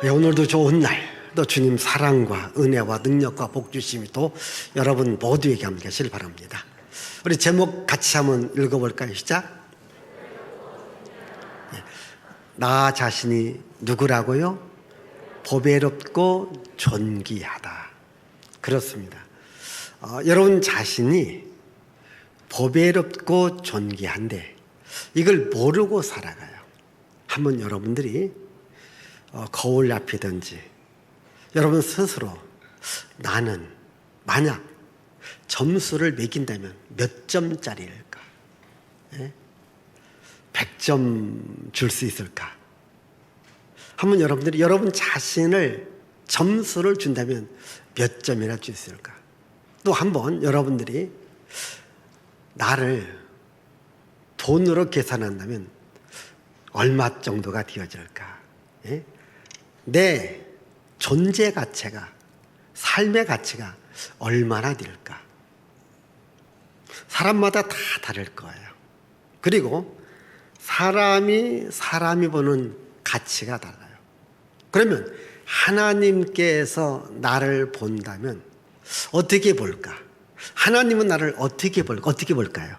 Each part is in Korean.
오늘도 좋은 날, 또 주님 사랑과 은혜와 능력과 복 주심이 또 여러분 모두에게 함께 하시길 바랍니다. 우리 제목 같이 한번 읽어볼까요? 시작. 나 자신이 누구라고요? 보배롭고 존귀하다. 그렇습니다. 여러분 자신이 보배롭고 존귀한데 이걸 모르고 살아가요. 한번 여러분들이 거울 앞이든지 여러분 스스로 나는 만약 점수를 매긴다면 몇 점짜리일까? 100점 줄 수 있을까? 한번 여러분들이 여러분 자신을 점수를 준다면 몇 점이나 줄 수 있을까? 또 한번 여러분들이 나를 돈으로 계산한다면 얼마 정도가 되어질까? 내 존재 가치가, 삶의 가치가 얼마나 될까? 사람마다 다 다를 거예요. 그리고 사람이 보는 가치가 달라요. 그러면 하나님께서 나를 본다면 어떻게 볼까? 하나님은 나를 어떻게 볼까요?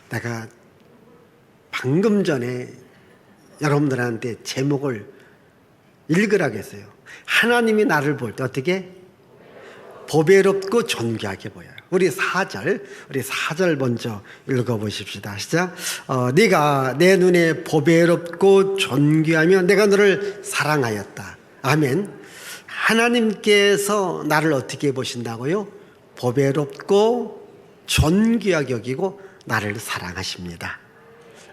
내가 방금 전에 여러분들한테 제목을 읽으라고 했어요. 하나님이 나를 볼 때 어떻게? 보배롭고 존귀하게 보여요. 우리 4절 먼저 읽어보십시다. 시작. 네가 내 눈에 보배롭고 존귀하며 내가 너를 사랑하였다. 아멘. 하나님께서 나를 어떻게 보신다고요? 보배롭고 존귀하게 여기고 나를 사랑하십니다.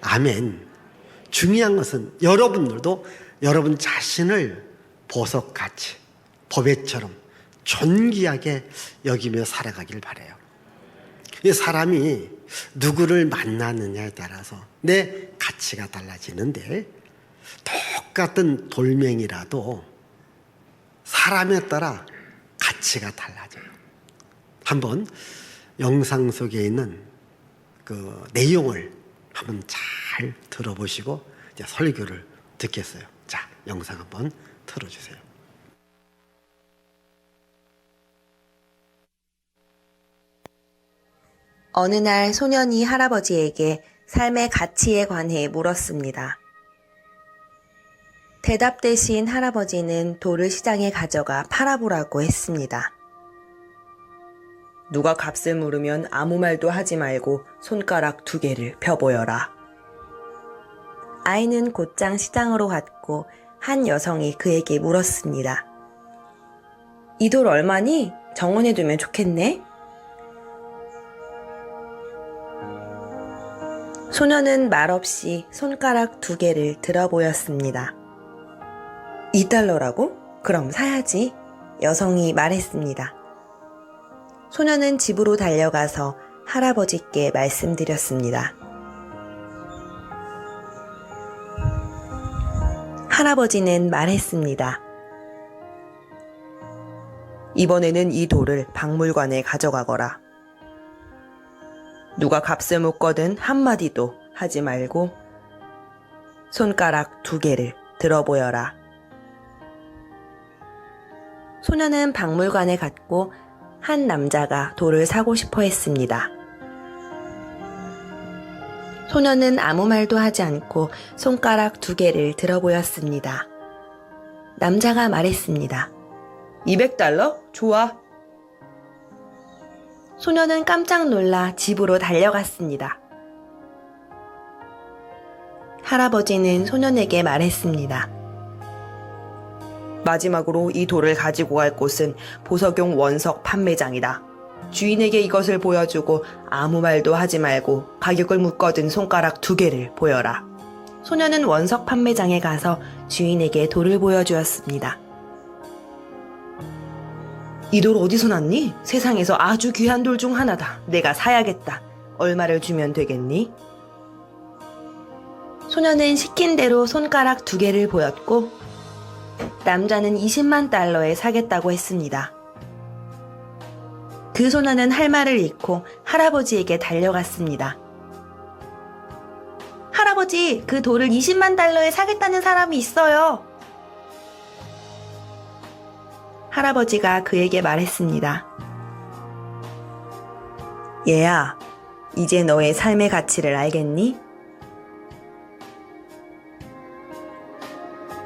아멘. 중요한 것은 여러분들도 여러분 자신을 보석같이 보배처럼 존귀하게 여기며 살아가길 바라요. 이 사람이 누구를 만나느냐에 따라서 내 가치가 달라지는데 똑같은 돌멩이라도 사람에 따라 가치가 달라져요. 한번 영상 속에 있는 그 내용을 한번 잘 들어보시고 이제 설교를 듣겠어요. 자, 영상 한번 틀어주세요. 어느 날 소년이 할아버지에게 삶의 가치에 관해 물었습니다. 대답 대신 할아버지는 돌을 시장에 가져가 팔아보라고 했습니다. 누가 값을 물으면 아무 말도 하지 말고 손가락 2개를 펴보여라. 아이는 곧장 시장으로 갔고 한 여성이 그에게 물었습니다. 이 돌 얼마니? 정원해두면 좋겠네? 소년은 말없이 손가락 2개를 들어 보였습니다. 2달러라고? 그럼 사야지. 여성이 말했습니다. 소년은 집으로 달려가서 할아버지께 말씀드렸습니다. 할아버지는 말했습니다. 이번에는 이 돌을 박물관에 가져가거라. 누가 값을 묻거든 한마디도 하지 말고 손가락 2개를 들어보여라. 소년은 박물관에 갔고 한 남자가 돌을 사고 싶어 했습니다. 소년은 아무 말도 하지 않고 손가락 2개를 들어보였습니다. 남자가 말했습니다. 200달러? 좋아. 소년은 깜짝 놀라 집으로 달려갔습니다. 할아버지는 소년에게 말했습니다. 마지막으로 이 돌을 가지고 갈 곳은 보석용 원석 판매장이다. 주인에게 이것을 보여주고 아무 말도 하지 말고 가격을 묻거든 손가락 2개를 보여라. 소년은 원석 판매장에 가서 주인에게 돌을 보여주었습니다. 이 돌 어디서 났니? 세상에서 아주 귀한 돌 중 하나다. 내가 사야겠다. 얼마를 주면 되겠니? 소년은 시킨 대로 손가락 2개를 보였고 남자는 20만 달러에 사겠다고 했습니다. 그 소년은 할 말을 잃고 할아버지에게 달려갔습니다. 할아버지! 할아버지, 그 돌을 20만 달러에 사겠다는 사람이 있어요. 할아버지가 그에게 말했습니다. 얘야, 이제 너의 삶의 가치를 알겠니?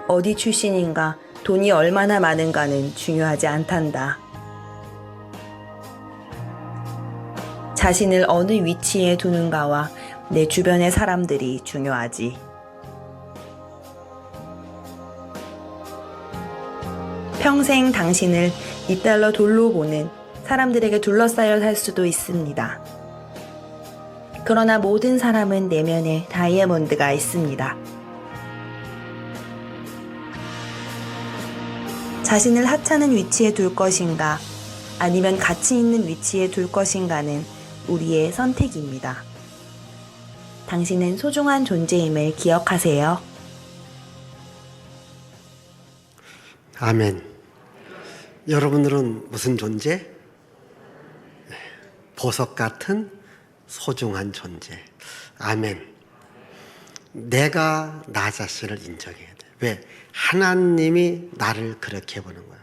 어디 출신인가, 돈이 얼마나 많은가는 중요하지 않단다. 자신을 어느 위치에 두는가와 내 주변의 사람들이 중요하지. 평생 당신을 $2 돌로 보는 사람들에게 둘러싸여 살 수도 있습니다. 그러나 모든 사람은 내면에 다이아몬드가 있습니다. 자신을 하찮은 위치에 둘 것인가, 아니면 가치 있는 위치에 둘 것인가는 우리의 선택입니다. 당신은 소중한 존재임을 기억하세요. 아멘. 여러분들은 무슨 존재? 보석 같은 소중한 존재. 아멘. 내가 나 자신을 인정해야 돼. 왜? 하나님이 나를 그렇게 보는 거야.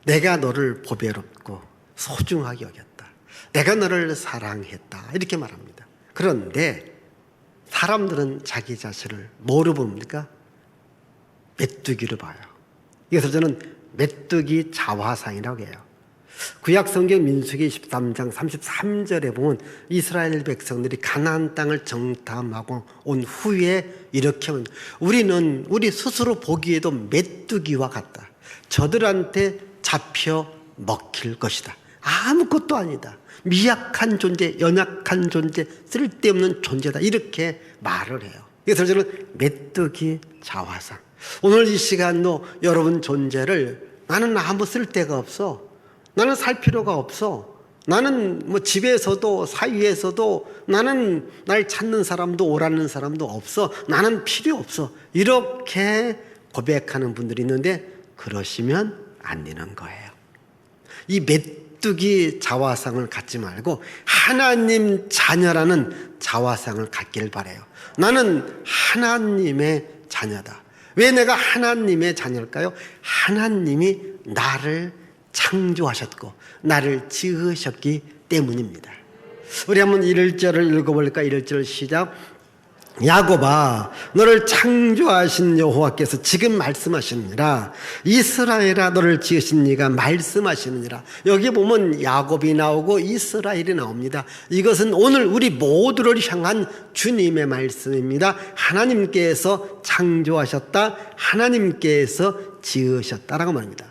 내가 너를 보배롭고 소중하게 여겼다. 내가 너를 사랑했다. 이렇게 말합니다. 그런데 사람들은 자기 자신을 뭐로 봅니까? 메뚜기로 봐요. 이것을 저는 메뚜기 자화상이라고 해요. 구약성경 민수기 13장 33절에 보면 이스라엘 백성들이 가나안 땅을 정탐하고 온 후에 이렇게 하면 우리는 우리 스스로 보기에도 메뚜기와 같다. 저들한테 잡혀 먹힐 것이다. 아무것도 아니다. 미약한 존재, 연약한 존재, 쓸데없는 존재다. 이렇게 말을 해요. 그래서 저는 메뚜기 자화상. 오늘 이 시간도 여러분 존재를 나는 아무 쓸데가 없어. 나는 살 필요가 없어. 나는 뭐 집에서도 사회에서도 나는 날 찾는 사람도 오라는 사람도 없어. 나는 필요 없어. 이렇게 고백하는 분들이 있는데 그러시면 안 되는 거예요. 이 메뚜기 자화상을 갖지 말고 하나님 자녀라는 자화상을 갖길 바라요. 나는 하나님의 자녀다. 왜 내가 하나님의 자녀일까요? 하나님이 나를 창조하셨고 나를 지으셨기 때문입니다. 우리 한번 1절을 읽어볼까? 1절 시작. 야곱아, 너를 창조하신 여호와께서 지금 말씀하시느니라. 이스라엘아, 너를 지으신 이가 말씀하시느니라. 여기 보면 야곱이 나오고 이스라엘이 나옵니다. 이것은 오늘 우리 모두를 향한 주님의 말씀입니다. 하나님께서 창조하셨다, 하나님께서 지으셨다라고 말합니다.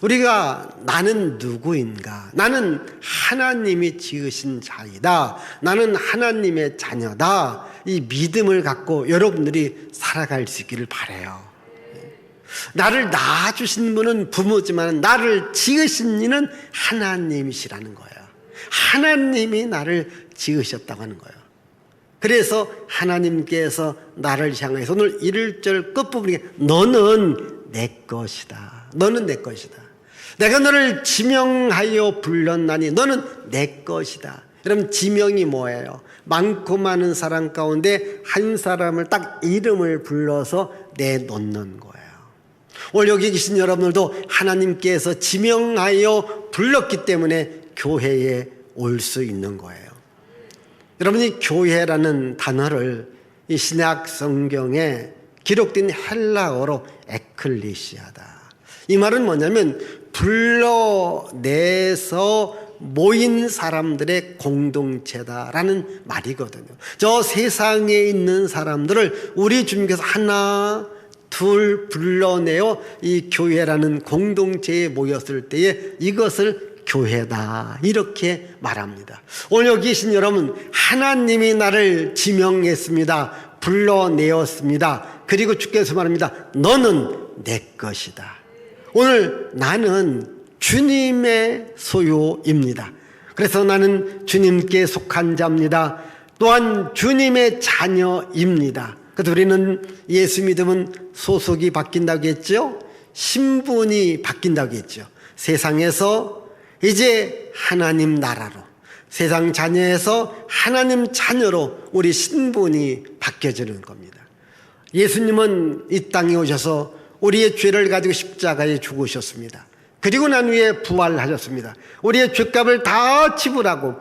우리가 나는 누구인가? 나는 하나님이 지으신 자이다. 나는 하나님의 자녀다. 이 믿음을 갖고 여러분들이 살아갈 수 있기를 바라요. 나를 낳아주신 분은 부모지만 나를 지으신 이는 하나님이시라는 거예요. 하나님이 나를 지으셨다고 하는 거예요. 그래서 하나님께서 나를 향해서 오늘 1절 끝부분에 너는 내 것이다. 너는 내 것이다. 내가 너를 지명하여 불렀나니 너는 내 것이다. 여러분, 지명이 뭐예요? 많고 많은 사람 가운데 한 사람을 딱 이름을 불러서 내놓는 거예요. 오늘 여기 계신 여러분들도 하나님께서 지명하여 불렀기 때문에 교회에 올 수 있는 거예요. 여러분이 교회라는 단어를 이 신약 성경에 기록된 헬라어로 에클레시아다. 이 말은 뭐냐면 불러내서 모인 사람들의 공동체다라는 말이거든요. 저 세상에 있는 사람들을 우리 주님께서 하나 둘 불러내어 이 교회라는 공동체에 모였을 때에 이것을 교회다 이렇게 말합니다. 오늘 여기 계신 여러분, 하나님이 나를 지명했습니다. 불러내었습니다. 그리고 주께서 말합니다. 너는 내 것이다. 오늘 나는 주님의 소유입니다. 그래서 나는 주님께 속한 자입니다. 또한 주님의 자녀입니다. 그래서 우리는 예수 믿으면 소속이 바뀐다고 했죠. 신분이 바뀐다고 했죠. 세상에서 이제 하나님 나라로, 세상 자녀에서 하나님 자녀로 우리 신분이 바뀌어지는 겁니다. 예수님은 이 땅에 오셔서 우리의 죄를 가지고 십자가에 죽으셨습니다. 그리고 난 후에 부활하셨습니다. 우리의 죄값을 다 지불하고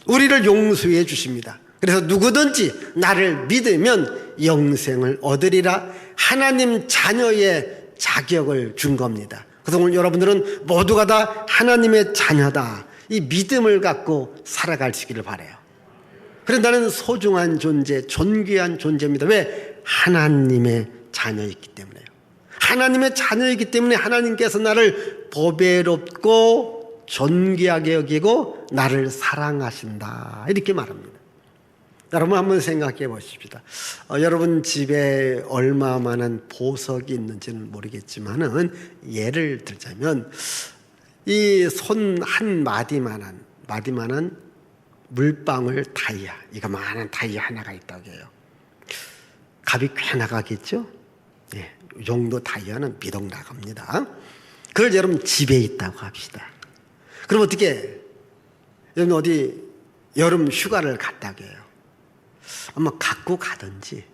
우리를 용서해 주십니다. 그래서 누구든지 나를 믿으면 영생을 얻으리라 하나님 자녀의 자격을 준 겁니다. 그래서 오늘 여러분들은 모두가 다 하나님의 자녀다. 이 믿음을 갖고 살아가시기를 바라요. 그래서 나는 소중한 존재, 존귀한 존재입니다. 왜? 하나님의 자녀이기 때문에요. 하나님의 자녀이기 때문에 하나님께서 나를 보배롭고 존귀하게 여기고 나를 사랑하신다. 이렇게 말합니다. 여러분 한번 생각해 보십시다. 여러분 집에 얼마만한 보석이 있는지는 모르겠지만은 예를 들자면 이 손 한 마디만한 물방울 다이아, 이거만한 다이아 하나가 있다고 해요. 값이 꽤 나가겠죠? 예, 이 정도 다이아는 비동 나갑니다. 그걸 여러분 집에 있다고 합시다. 그럼 어떻게? 여러분 어디 여름 휴가를 갔다고 해요. 아마 갖고 가든지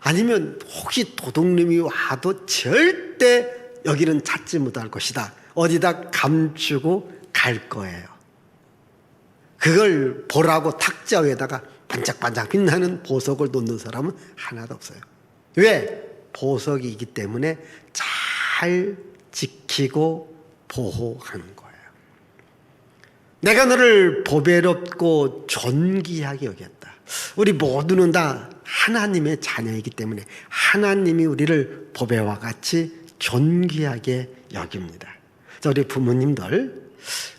아니면 혹시 도둑놈이 와도 절대 여기는 찾지 못할 것이다. 어디다 감추고 갈 거예요. 그걸 보라고 탁자 위에다가 반짝반짝 빛나는 보석을 놓는 사람은 하나도 없어요. 왜? 보석이 있기 때문에 잘 지키고 보호하는 거예요. 내가 너를 보배롭고 존귀하게 여겼다. 우리 모두는 다 하나님의 자녀이기 때문에 하나님이 우리를 보배와 같이 존귀하게 여깁니다. 자, 우리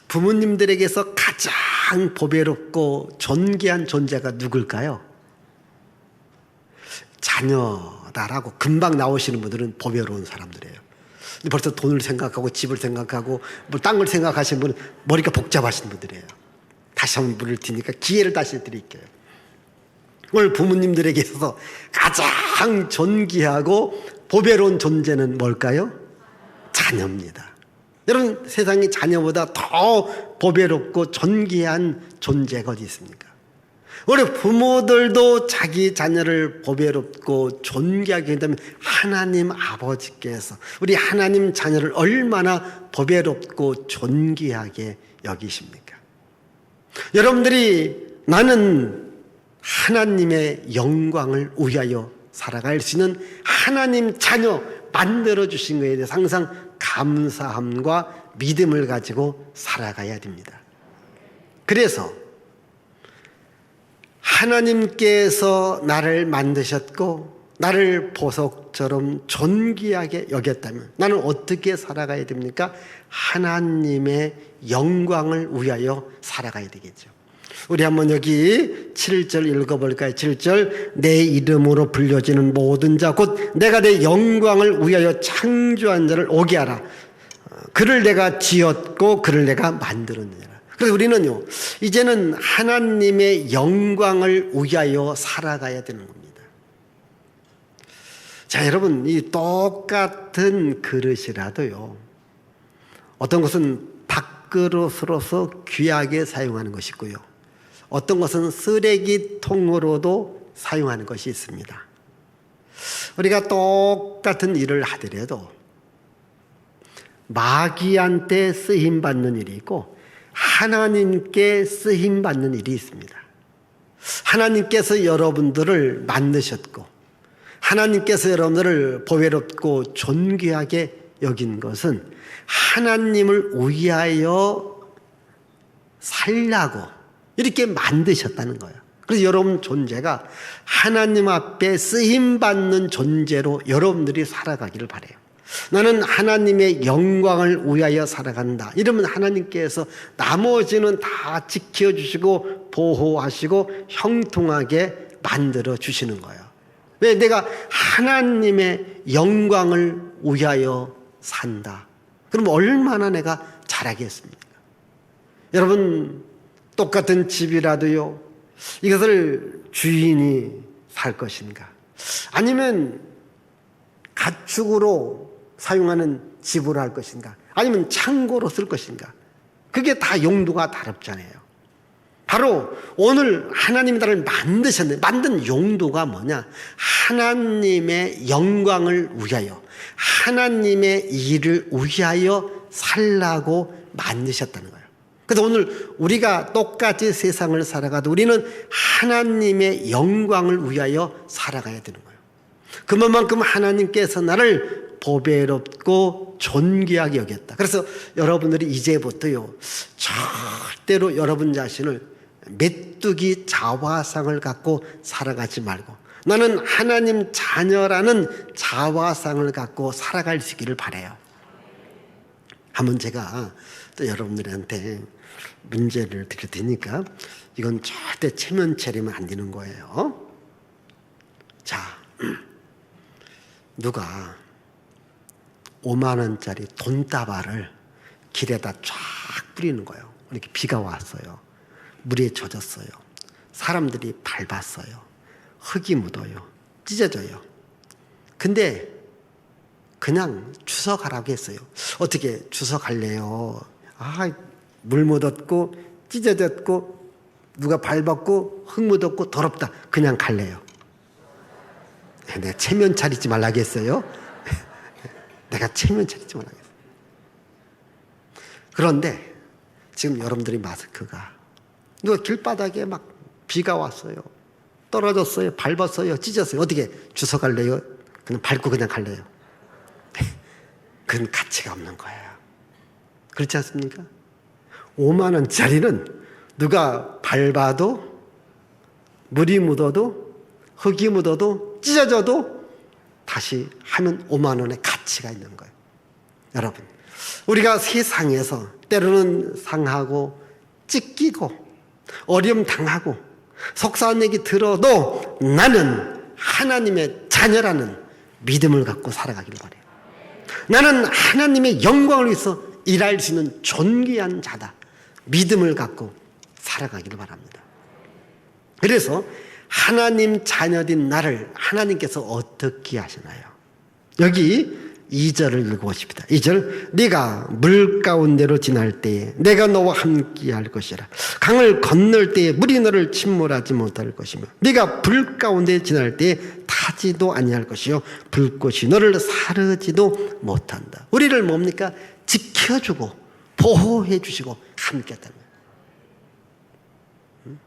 부모님들에게서 가장 보배롭고 존귀한 존재가 누굴까요? 자녀다라고 금방 나오시는 분들은 보배로운 사람들이에요. 벌써 돈을 생각하고 집을 생각하고 뭐 딴 걸 생각하시는 분은 머리가 복잡하신 분들이에요. 다시 한번 물을 드리니까 기회를 다시 드릴게요. 오늘 부모님들에게 있어서 가장 존귀하고 보배로운 존재는 뭘까요? 자녀입니다. 여러분 세상에 자녀보다 더 보배롭고 존귀한 존재가 어디 있습니까? 우리 부모들도 자기 자녀를 보배롭고 존귀하게 한다면 하나님 아버지께서 우리 하나님 자녀를 얼마나 보배롭고 존귀하게 여기십니까? 여러분들이 나는 하나님의 영광을 위하여 살아갈 수 있는 하나님 자녀 만들어주신 것에 대해서 항상 감사함과 믿음을 가지고 살아가야 됩니다. 그래서 하나님께서 나를 만드셨고 나를 보석처럼 존귀하게 여겼다면 나는 어떻게 살아가야 됩니까? 하나님의 영광을 위하여 살아가야 되겠죠. 우리 한번 여기 7절 읽어볼까요? 7절 내 이름으로 불려지는 모든 자 곧 내가 내 영광을 위하여 창조한 자를 오게 하라. 그를 내가 지었고 그를 내가 만들었느니라. 그래서 우리는요 이제는 하나님의 영광을 위하여 살아가야 되는 겁니다. 자, 여러분 이 똑같은 그릇이라도요 어떤 것은 밥그릇으로서 귀하게 사용하는 것이 있고요 어떤 것은 쓰레기통으로도 사용하는 것이 있습니다. 우리가 똑같은 일을 하더라도 마귀한테 쓰임받는 일이 있고 하나님께 쓰임받는 일이 있습니다. 하나님께서 여러분들을 만드셨고 하나님께서 여러분들을 보배롭고 존귀하게 여긴 것은 하나님을 위하여 살라고 이렇게 만드셨다는 거예요. 그래서 여러분 존재가 하나님 앞에 쓰임받는 존재로 여러분들이 살아가기를 바라요. 나는 하나님의 영광을 위하여 살아간다. 이러면 하나님께서 나머지는 다 지켜주시고 보호하시고 형통하게 만들어 주시는 거예요. 왜? 내가 하나님의 영광을 위하여 산다. 그럼 얼마나 내가 잘하겠습니까? 여러분 똑같은 집이라도요 이것을 주인이 살 것인가 아니면 가축으로 사용하는 집으로 할 것인가 아니면 창고로 쓸 것인가 그게 다 용도가 다릅잖아요. 바로 오늘 하나님이 나를 만드셨는데 만든 용도가 뭐냐? 하나님의 영광을 위하여, 하나님의 일을 위하여 살라고 만드셨다는 거예요. 그래서 오늘 우리가 똑같이 세상을 살아가도 우리는 하나님의 영광을 위하여 살아가야 되는 거예요. 그만큼 하나님께서 나를 보배롭고 존귀하게 여겼다. 그래서 여러분들이 이제부터요, 절대로 여러분 자신을 메뚜기 자화상을 갖고 살아가지 말고 나는 하나님 자녀라는 자화상을 갖고 살아갈 수 있기를 바라요. 한번 제가 또 여러분들한테 문제를 드릴 테니까 이건 절대 체면 차리면 안 되는 거예요. 자, 누가 5만 원짜리 돈다발을 길에다 쫙 뿌리는 거예요. 이렇게 비가 왔어요. 물에 젖었어요. 사람들이 밟았어요. 흙이 묻어요. 찢어져요. 근데 그냥 주워 가라고 했어요. 어떻게 주워 갈래요? 물 묻었고 찢어졌고 누가 밟았고 흙 묻었고 더럽다. 그냥 갈래요. 내가 체면 차리지 말라고 했어요. 내가 체면 차리지 말라고 했어요. 그런데 지금 여러분들이 마스크가 누가 길바닥에 막 비가 왔어요. 떨어졌어요. 밟았어요. 찢었어요. 어떻게 주워 갈래요? 그냥 밟고 그냥 갈래요. 그건 가치가 없는 거예요. 그렇지 않습니까? 5만 원짜리는 누가 밟아도 물이 묻어도 흙이 묻어도 찢어져도 다시 하면 5만 원의 가치가 있는 거예요. 여러분, 우리가 세상에서 때로는 상하고 찢기고 어려움 당하고 속상한 얘기 들어도 나는 하나님의 자녀라는 믿음을 갖고 살아가기를 바래요. 나는 하나님의 영광을 위해서 일할 수 있는 존귀한 자다. 믿음을 갖고 살아가기를 바랍니다. 그래서 하나님 자녀된 나를 하나님께서 어떻게 하시나요? 여기 2절을 읽어보십니다. 2절, 네가 물 가운데로 지날 때에 내가 너와 함께 할 것이라. 강을 건널 때에 물이 너를 침몰하지 못할 것이며 네가 불 가운데 지날 때에 타지도 아니할 것이요 불꽃이 너를 사르지도 못한다. 우리를 뭡니까? 지켜주고 보호해 주시고 함께 했다는 거예요.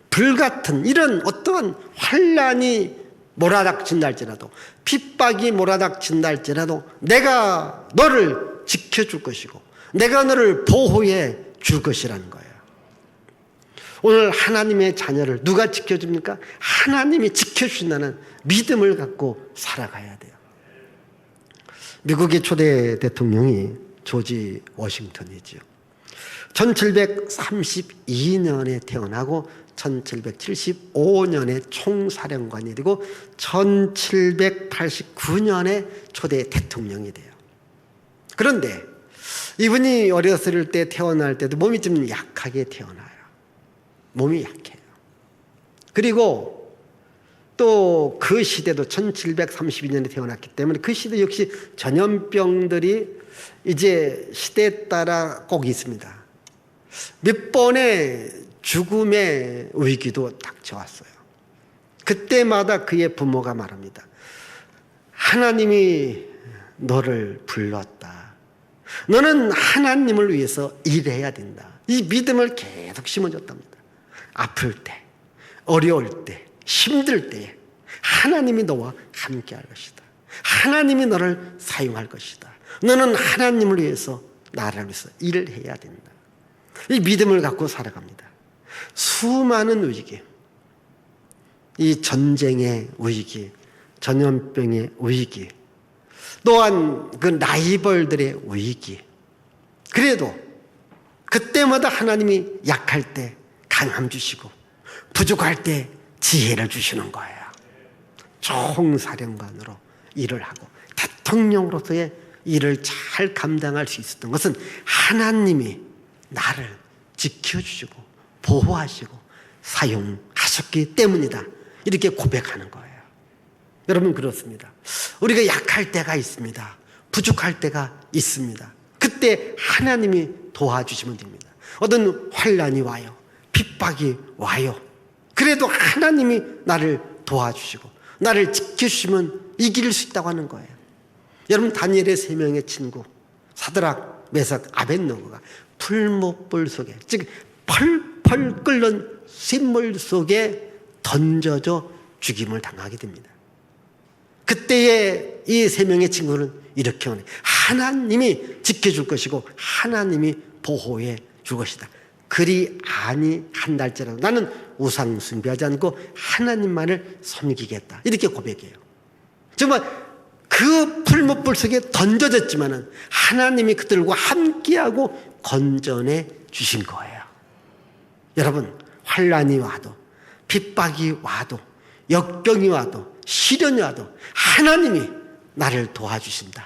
불 같은 이런 어떠한 환난이 몰아닥친다 할지라도 핍박이 몰아닥친다 할지라도 내가 너를 지켜줄 것이고 내가 너를 보호해 줄 것이라는 거예요. 오늘 하나님의 자녀를 누가 지켜줍니까? 하나님이 지켜주신다는 믿음을 갖고 살아가야 돼요. 미국의 초대 대통령이 조지 워싱턴이지요. 1732년에 태어나고 1775년에 총사령관이 되고 1789년에 초대 대통령이 돼요. 그런데 이분이 어렸을 때 태어날 때도 몸이 좀 약하게 태어나요. 몸이 약해요. 그리고 또 그 시대도 1732년에 태어났기 때문에 그 시대 역시 전염병들이 이제 시대에 따라 꼭 있습니다. 몇 번의 죽음의 위기도 닥쳐왔어요. 그때마다 그의 부모가 말합니다. 하나님이 너를 불렀다. 너는 하나님을 위해서 일해야 된다. 이 믿음을 계속 심어줬답니다. 아플 때, 어려울 때, 힘들 때에 하나님이 너와 함께 할 것이다. 하나님이 너를 사용할 것이다. 너는 하나님을 위해서 나라를 위해서 일을 해야 된다. 이 믿음을 갖고 살아갑니다. 수많은 위기, 이 전쟁의 위기, 전염병의 위기, 또한 그 라이벌들의 위기. 그래도 그때마다 하나님이 약할 때 강함 주시고 부족할 때 지혜를 주시는 거예요. 총사령관으로 일을 하고 대통령으로서의 일을 잘 감당할 수 있었던 것은 하나님이 나를 지켜주시고 보호하시고 사용하셨기 때문이다. 이렇게 고백하는 거예요. 여러분 그렇습니다. 우리가 약할 때가 있습니다. 부족할 때가 있습니다. 그때 하나님이 도와주시면 됩니다. 어떤 환난이 와요. 핍박이 와요. 그래도 하나님이 나를 도와주시고 나를 지켜주시면 이길 수 있다고 하는 거예요. 여러분, 다니엘의 3명의 친구 사드락, 메삭, 아벳느고가 풀목불 속에, 즉 펄펄 끓는 샘물 속에 던져져 죽임을 당하게 됩니다. 그때의 이 3명의 친구는 이렇게 말해요. 하나님이 지켜줄 것이고 하나님이 보호해 줄 것이다. 그리 아니한날짜라도 나는 우상 숭배하지 않고 하나님만을 섬기겠다. 이렇게 고백해요. 정말 그 풀목불 속에 던져졌지만은 하나님이 그들과 함께하고 건져내 주신 거예요. 여러분, 환난이 와도 핍박이 와도 역경이 와도 시련이 와도 하나님이 나를 도와주신다.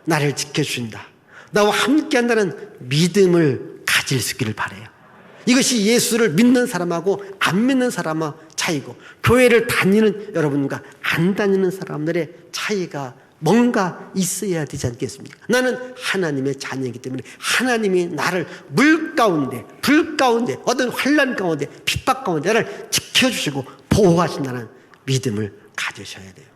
나를 지켜주신다. 나와 함께한다는 믿음을 가질 수 있기를 바라요. 이것이 예수를 믿는 사람하고 안 믿는 사람의 차이고, 교회를 다니는 여러분과 안 다니는 사람들의 차이가 뭔가 있어야 되지 않겠습니까? 나는 하나님의 자녀이기 때문에 하나님이 나를 물 가운데, 불 가운데, 어떤 환난 가운데, 핍박 가운데 나를 지켜주시고 보호하신다는 믿음을 가지셔야 돼요.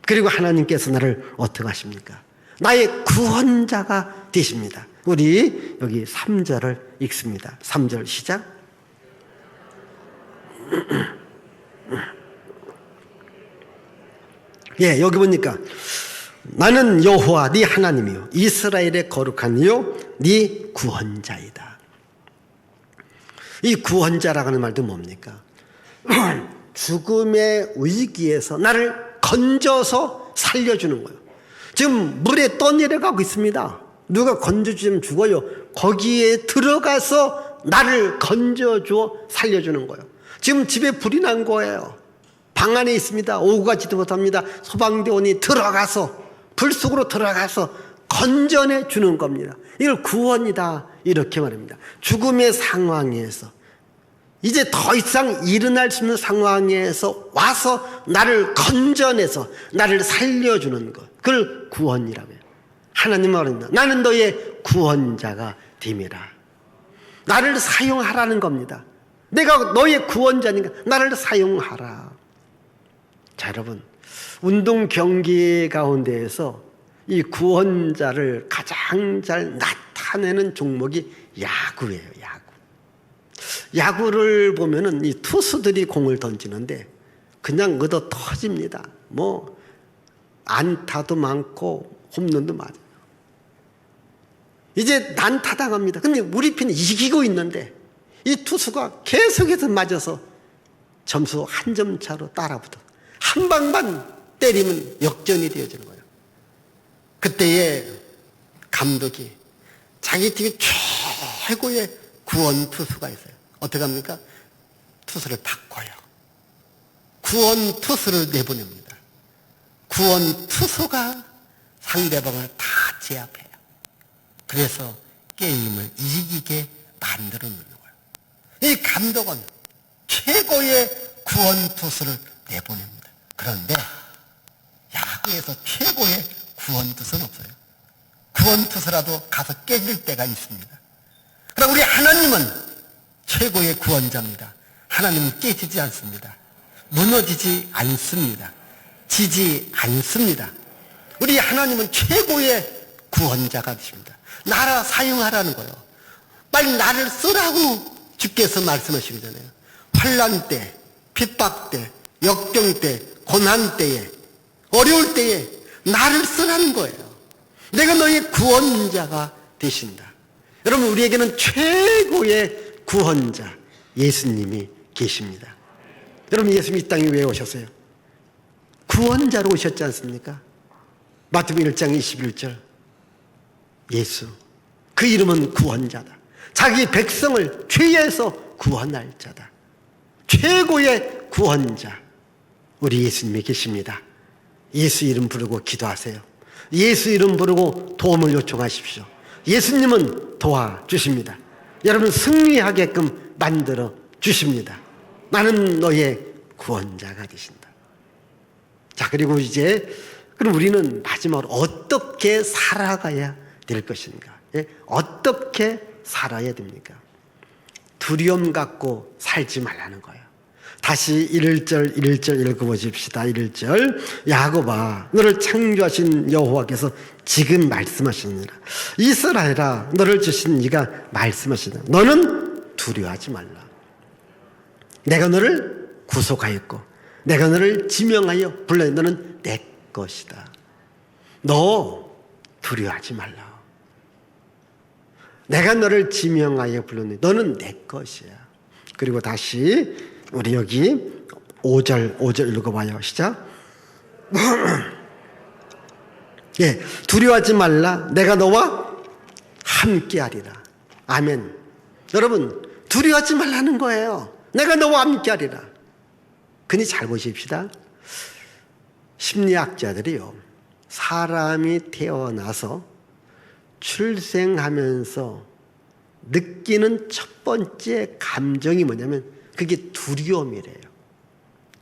그리고 하나님께서 나를 어떻게 하십니까? 나의 구원자가 되십니다. 우리 여기 3절을 읽습니다. 3절 시작. 예, 여기 보니까 나는 여호와 네 하나님이요 이스라엘의 거룩한 이요 네 구원자이다. 이 구원자라고 하는 말도 뭡니까? 죽음의 위기에서 나를 건져서 살려주는 거예요. 지금 물에 떠내려가고 있습니다. 누가 건져주면 죽어요. 거기에 들어가서 나를 건져주어 살려주는 거예요. 지금 집에 불이 난 거예요. 방 안에 있습니다. 오고 가지도 못합니다. 소방대원이 들어가서, 불 속으로 들어가서 건져내 주는 겁니다. 이걸 구원이다, 이렇게 말합니다. 죽음의 상황에서, 이제 더 이상 일어날 수 없는 상황에서 와서 나를 건져내서 나를 살려주는 것, 그걸 구원이라고 해요. 하나님 말합니다. 나는 너의 구원자가 됨이라. 나를 사용하라는 겁니다. 내가 너의 구원자니까 나를 사용하라. 자, 여러분, 운동 경기 가운데에서 이 구원자를 가장 잘 나타내는 종목이 야구예요. 야구를 보면은 이 투수들이 공을 던지는데 그냥 얻어 터집니다. 뭐 안타도 많고 홈런도 많아요. 이제 난타당합니다. 근데 우리 편이 이기고 있는데 이 투수가 계속해서 맞아서 점수 한 점 차로 따라붙어 한 방만 때리면 역전이 되어지는 거예요. 그때에 감독이 자기 팀의 최고의 구원 투수가 있어요. 어떻게 합니까? 투수를 바꿔요. 구원 투수를 내보냅니다. 구원 투수가 상대방을 다 제압해요. 그래서 게임을 이기게 만들어 놓는 거예요. 이 감독은 최고의 구원 투수를 내보냅니다. 그런데 야구에서 최고의 구원 투수는 없어요. 구원 투수라도 가서 깨질 때가 있습니다. 그러나 우리 하나님은 최고의 구원자입니다. 하나님은 깨지지 않습니다. 무너지지 않습니다. 지지 않습니다. 우리 하나님은 최고의 구원자가 되십니다. 나라 사용하라는 거예요. 빨리 나를 쓰라고 주께서 말씀하시잖아요. 환난 때, 핍박 때, 역경 때, 고난 때에, 어려울 때에 나를 쓰라는 거예요. 내가 너의 구원자가 되신다. 여러분, 우리에게는 최고의 구원자 예수님이 계십니다. 여러분, 예수님이 이 땅에 왜 오셨어요? 구원자로 오셨지 않습니까? 마태복음 1장 21절. 예수, 그 이름은 구원자다. 자기 백성을 죄에서 구원할 자다. 최고의 구원자 우리 예수님이 계십니다. 예수 이름 부르고 기도하세요. 예수 이름 부르고 도움을 요청하십시오. 예수님은 도와주십니다. 여러분, 승리하게끔 만들어 주십니다. 나는 너의 구원자가 되신다. 자, 그리고 이제 그럼 우리는 마지막으로 어떻게 살아가야 될 것인가? 예? 어떻게 살아야 됩니까? 두려움 갖고 살지 말라는 거예요. 다시 1절 읽어보십시다. 1절 야곱아 너를 창조하신 여호와께서 지금 말씀하시느니라. 이스라엘아 너를 주신 이가 말씀하시느니라. 너는 두려워하지 말라. 내가 너를 구속하였고 내가 너를 지명하여 불러 너는 내 것이다. 너 두려워하지 말라. 내가 너를 지명하여 불렀니 너는 내 것이야. 그리고 다시 우리 여기 5절 읽어봐요. 시작. 예, 두려워하지 말라. 내가 너와 함께하리라. 아멘. 여러분 두려워하지 말라는 거예요. 내가 너와 함께하리라. 그니 잘 보십시다. 심리학자들이요, 사람이 태어나서 출생하면서 느끼는 첫 번째 감정이 뭐냐면 그게 두려움이래요.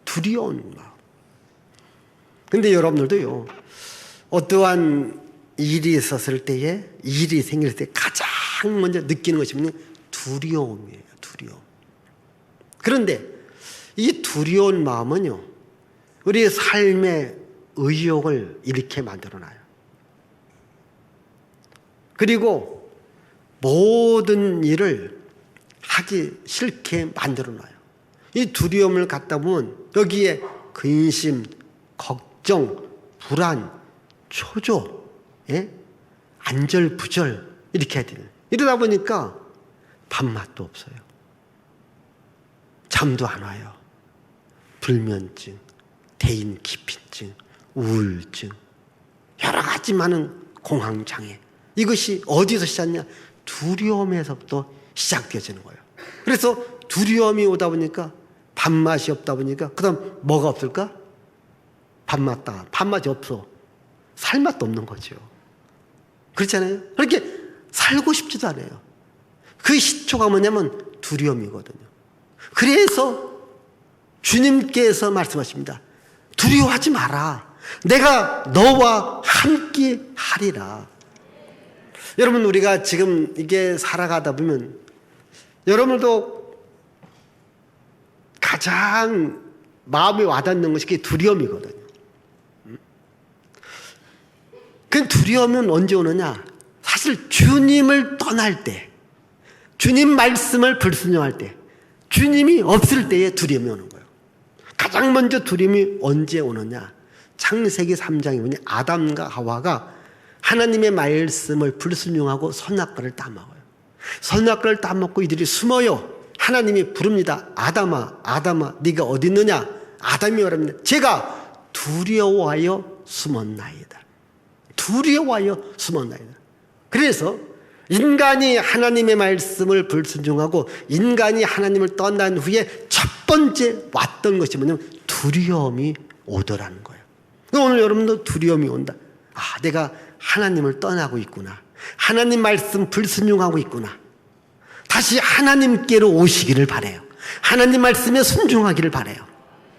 두려운 마음. 근데 여러분들도요, 어떠한 일이 있었을 때에, 일이 생길 때 가장 먼저 느끼는 것이 뭐냐면 두려움이에요. 두려움. 그런데 이 두려운 마음은요, 우리의 삶의 의욕을 이렇게 만들어놔요. 그리고 모든 일을 하기 싫게 만들어놔요. 이 두려움을 갖다 보면 여기에 근심, 걱정, 불안, 초조, 예? 안절부절 이렇게 해야 돼요. 이러다 보니까 밥맛도 없어요. 잠도 안 와요. 불면증, 대인기피증, 우울증, 여러 가지 많은 공황장애. 이것이 어디서 시작하냐? 두려움에서부터 시작되어지는 거예요. 그래서 두려움이 오다 보니까 밥맛이 없다 보니까 그 다음 뭐가 없을까? 밥맛이 없어. 살맛도 없는 거죠. 그렇잖아요. 그렇게 살고 싶지도 않아요. 그 시초가 뭐냐면 두려움이거든요. 그래서 주님께서 말씀하십니다. 두려워하지 마라. 내가 너와 함께 하리라. 여러분, 우리가 지금 이게 살아가다 보면 여러분도 가장 마음에 와닿는 것이 그게 두려움이거든요. 그 두려움은 언제 오느냐? 사실 주님을 떠날 때, 주님 말씀을 불순종할 때, 주님이 없을 때에 두려움이 오는 거예요. 가장 먼저 두려움이 언제 오느냐? 창세기 3장에 보니 아담과 하와가 하나님의 말씀을 불순종하고 선악과를 따먹어요. 선악과를 따먹고 이들이 숨어요. 하나님이 부릅니다. 아담아, 아담아, 네가 어디 있느냐? 아담이 말합니다. 제가 두려워하여 숨었나이다. 두려워하여 숨었나이다. 그래서 인간이 하나님의 말씀을 불순종하고 인간이 하나님을 떠난 후에 첫 번째 왔던 것이 뭐냐면 두려움이 오더라는 거예요. 오늘 여러분도 두려움이 온다. 아, 내가 하나님을 떠나고 있구나. 하나님 말씀 불순종하고 있구나. 다시 하나님께로 오시기를 바라요. 하나님 말씀에 순종하기를 바라요.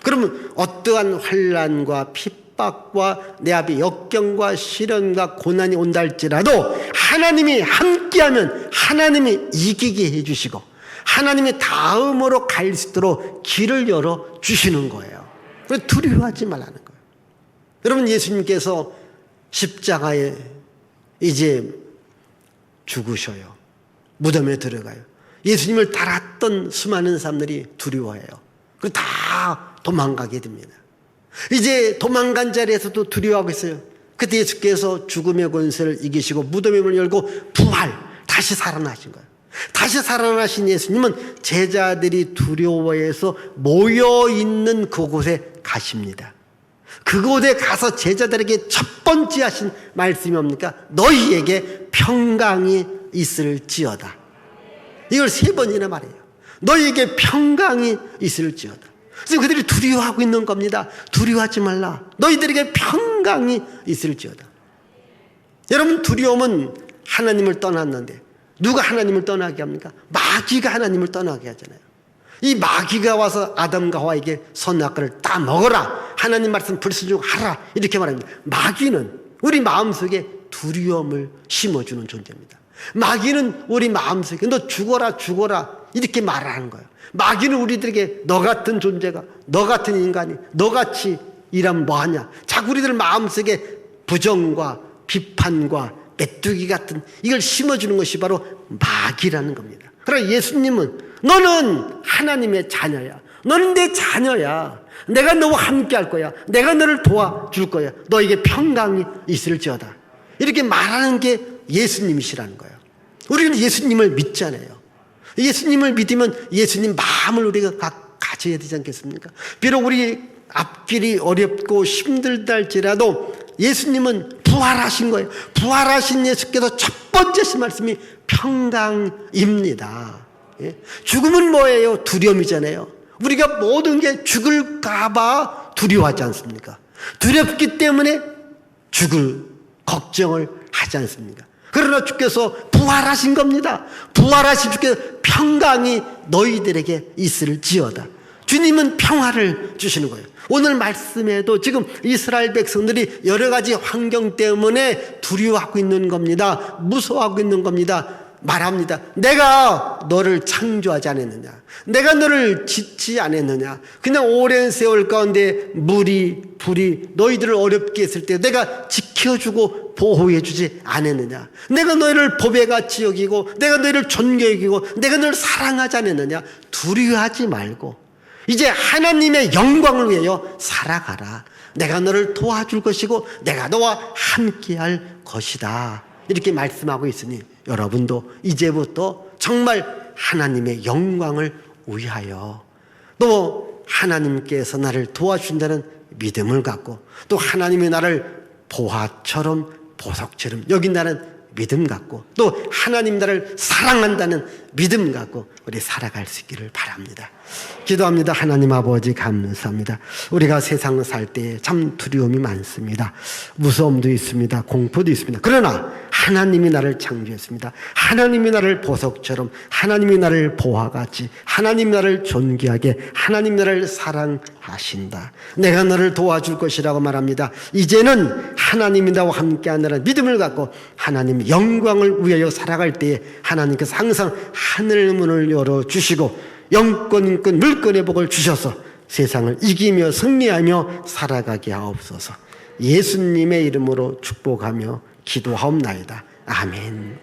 그러면 어떠한 환난과 핍박과 내 앞에 역경과 시련과 고난이 온다 할지라도 하나님이 함께하면 하나님이 이기게 해주시고 하나님이 다음으로 갈 수 있도록 길을 열어주시는 거예요. 그래서 두려워하지 말라는 거예요. 여러분, 예수님께서 십자가에 이제 죽으셔요. 무덤에 들어가요. 예수님을 따랐던 수많은 사람들이 두려워해요. 그리고 다 도망가게 됩니다. 이제 도망간 자리에서도 두려워하고 있어요. 그때 예수께서 죽음의 권세를 이기시고 무덤의 문을 열고 부활, 다시 살아나신 거예요. 다시 살아나신 예수님은 제자들이 두려워해서 모여있는 그곳에 가십니다. 그곳에 가서 제자들에게 첫 번째 하신 말씀이 뭡니까? 너희에게 평강이 있을지어다. 이걸 3번이나 말해요. 너희에게 평강이 있을지어다. 그래서 그들이 두려워하고 있는 겁니다. 두려워하지 말라. 너희들에게 평강이 있을지어다. 여러분, 두려움은 하나님을 떠났는데 누가 하나님을 떠나게 합니까? 마귀가 하나님을 떠나게 하잖아요. 이 마귀가 와서 아담과 하와에게 선악과를 따먹어라, 하나님 말씀 불순종하라, 이렇게 말합니다. 마귀는 우리 마음속에 두려움을 심어주는 존재입니다. 마귀는 우리 마음속에 너 죽어라 죽어라 이렇게 말하는 거예요. 마귀는 우리들에게 너 같은 존재가, 너 같은 인간이 너같이 일하면 뭐하냐, 자꾸 우리들 마음속에 부정과 비판과 메뚜기 같은 이걸 심어주는 것이 바로 마귀라는 겁니다. 그러나 예수님은 너는 하나님의 자녀야, 너는 내 자녀야, 내가 너와 함께 할 거야, 내가 너를 도와줄 거야, 너에게 평강이 있을지어다, 이렇게 말하는 게 예수님이시라는 거예요. 우리는 예수님을 믿잖아요. 예수님을 믿으면 예수님 마음을 우리가 가져야 되지 않겠습니까? 비록 우리 앞길이 어렵고 힘들다 할지라도 예수님은 부활하신 거예요. 부활하신 예수께서 첫 번째 말씀이 평강입니다. 죽음은 뭐예요? 두려움이잖아요. 우리가 모든 게 죽을까봐 두려워하지 않습니까? 두렵기 때문에 죽을 걱정을 하지 않습니까? 그러나 주께서 부활하신 겁니다. 부활하신 주께서 평강이 너희들에게 있을지어다. 주님은 평화를 주시는 거예요. 오늘 말씀에도 지금 이스라엘 백성들이 여러 가지 환경 때문에 두려워하고 있는 겁니다. 무서워하고 있는 겁니다. 말합니다. 내가 너를 창조하지 않았느냐, 내가 너를 짓지 않았느냐, 그냥 오랜 세월 가운데 물이 불이 너희들을 어렵게 했을 때 내가 지켜주고 보호해주지 않았느냐, 내가 너희를 보배같이 여기고 내가 너희를 존귀히 여기고 내가 너를 사랑하지 않았느냐. 두려워하지 말고 이제 하나님의 영광을 위하여 살아가라. 내가 너를 도와줄 것이고 내가 너와 함께할 것이다, 이렇게 말씀하고 있으니 여러분도 이제부터 정말 하나님의 영광을 위하여 또 하나님께서 나를 도와준다는 믿음을 갖고 또 하나님이 나를 보화처럼 보석처럼 여긴다는 믿음 갖고 또 하나님 나를 사랑한다는 믿음 갖고 우리 살아갈 수 있기를 바랍니다. 기도합니다. 하나님 아버지 감사합니다. 우리가 세상을 살 때에 참 두려움이 많습니다. 무서움도 있습니다. 공포도 있습니다. 그러나 하나님이 나를 창조했습니다. 하나님이 나를 보석처럼, 하나님이 나를 보화같이, 하나님이 나를 존귀하게, 하나님이 나를 사랑하신다. 내가 너를 도와줄 것이라고 말합니다. 이제는 하나님이 나와 함께하느라는 믿음을 갖고 하나님 영광을 위하여 살아갈 때에 하나님께서 항상 하늘 문을 열어주시고 영권 물권의 복을 주셔서 세상을 이기며 승리하며 살아가게 하옵소서. 예수님의 이름으로 축복하며 기도하옵나이다. 아멘.